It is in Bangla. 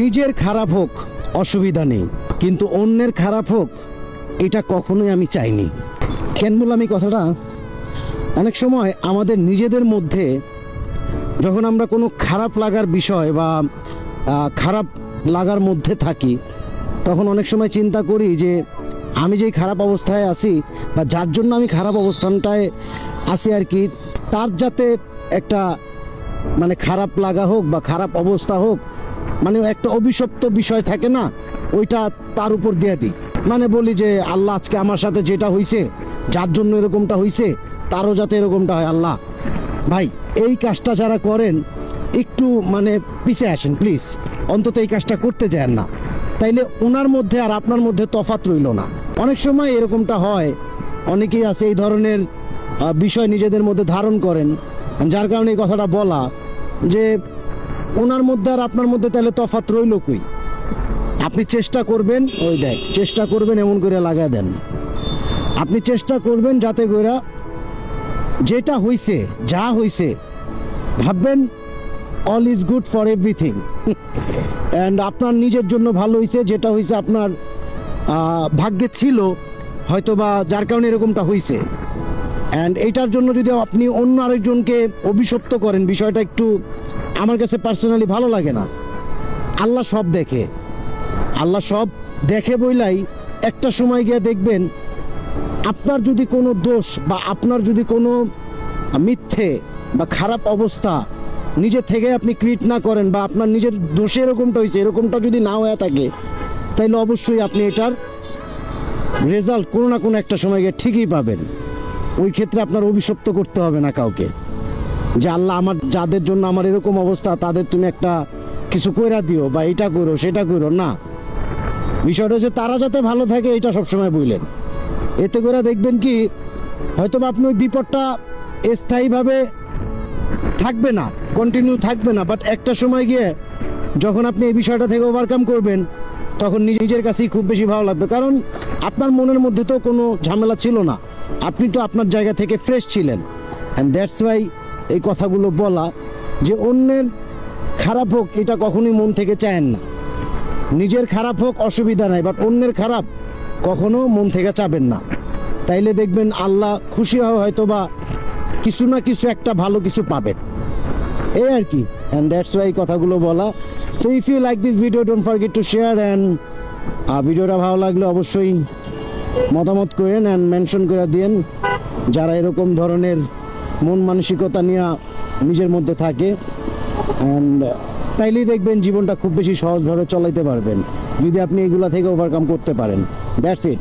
নিজের খারাপ হোক অসুবিধা নেই, কিন্তু অন্যের খারাপ হোক এটা কখনোই আমি চাইনি। কেন বললাম এই কথাটা? অনেক সময় আমাদের নিজেদের মধ্যে যখন আমরা কোনো খারাপ লাগার বিষয় বা খারাপ লাগার মধ্যে থাকি, তখন অনেক সময় চিন্তা করি যে আমি যেই খারাপ অবস্থায় আছি বা যার জন্য আমি খারাপ অবস্থানটায় আছি আর কি, তার যাতে একটা মানে খারাপ লাগা হোক বা খারাপ অবস্থা হোক, মানে একটা অভিশপ্ত বিষয় থাকে না, ওইটা তার উপর দিয়ে দিই। মানে বলি যে আল্লাহ আজকে আমার সাথে যেটা হয়েছে, যার জন্য এরকমটা হয়েছে, তারও যাতে এরকমটা হয় আল্লাহ। ভাই এই কাজটা যারা করেন একটু মানে পিছিয়ে আসেন প্লিজ, অন্তত এই কাজটা করতে যান না, তাইলে ওনার মধ্যে আর আপনার মধ্যে তফাৎ রইল না। অনেক সময় এরকমটা হয়, অনেকেই আছে এই ধরনের বিষয় নিজেদের মধ্যে ধারণ করেন, যার কারণে এই কথাটা বলা যে ওনার মধ্যে আর আপনার মধ্যে তাহলে তফাৎ রইল কই? আপনি চেষ্টা করবেন, ওই দেখ চেষ্টা করবেন এমন করে লাগা দেন, আপনি চেষ্টা করবেন যাতে করে যেটা হইছে যা হইছে ভাববেন all is good for everything, and আপনার নিজের জন্য ভালো হইছে, যেটা হইছে আপনার ভাগ্যে ছিল হয়তো বা, যার কারণে এরকমটা হইছে। অ্যান্ড এইটার জন্য যদি আপনি অন্য আরেকজনকে অভিশপ্ত করেন, বিষয়টা একটু আমার কাছে পার্সোনালি ভালো লাগে না। আল্লাহ সব দেখে, আল্লাহ সব দেখে বইলাই একটা সময় গিয়ে দেখবেন আপনার যদি কোনো দোষ বা আপনার যদি কোনো মিথ্যে বা খারাপ অবস্থা নিজে থেকে আপনি ক্রিয়েট না করেন, বা আপনার নিজের দোষে এরকমটা হয়েছে এরকমটা যদি না হয়ে থাকে, তাইলে অবশ্যই আপনি এটার রেজাল্ট কোনো না কোনো একটা সময় গিয়ে ঠিকই পাবেন। ওই ক্ষেত্রে আপনার অভিশপ্ত করতে হবে না কাউকে যে আল্লাহ আমার যাদের জন্য আমার এরকম অবস্থা তাদের তুমি একটা কিছু কইরা দিও বা এটা করো সেটা করো না। বিষয়টা হচ্ছে তারা যাতে ভালো থাকে এটা সবসময় বললেন, এতে করে দেখবেন কি হয়তো বা আপনি ওই বিপদটা স্থায়ীভাবে থাকবে না, কন্টিনিউ থাকবে না, বাট একটা সময় গিয়ে যখন আপনি এই বিষয়টা থেকে ওভারকাম করবেন তখন নিজের কাছেই খুব বেশি ভালো লাগবে, কারণ আপনার মনের মধ্যে তো কোনো ঝামেলা ছিল না, আপনি তো আপনার জায়গা থেকে ফ্রেশ ছিলেন। অ্যান্ড দ্যাটস ওয়াই এই কথাগুলো বলা যে অন্যের খারাপ হোক এটা কখনোই মন থেকে চায়েন না। নিজের খারাপ হোক অসুবিধা নাই, বাট অন্যের খারাপ কখনো মন থেকে চাবেন না, তাইলে দেখবেন আল্লাহ খুশি হয়, হয়তো বা কিছু না কিছু একটা ভালো কিছু পাবেন, এই আর কি। অ্যান্ড দ্যাটস ওয়াই কথাগুলো বলা। তো if you like this video don't forget to share, and ভিডিওটা ভালো লাগলে অবশ্যই মতামত করেন অ্যান্ড মেনশন করে দিন যারা এরকম ধরনের মন মানসিকতা নিয়ে নিজের মধ্যে থাকে। অ্যান্ড তাইলেই দেখবেন জীবনটা খুব বেশি সহজভাবে চলাইতে পারবেন যদি আপনি এগুলা থেকে ওভারকাম করতে পারেন। That's it.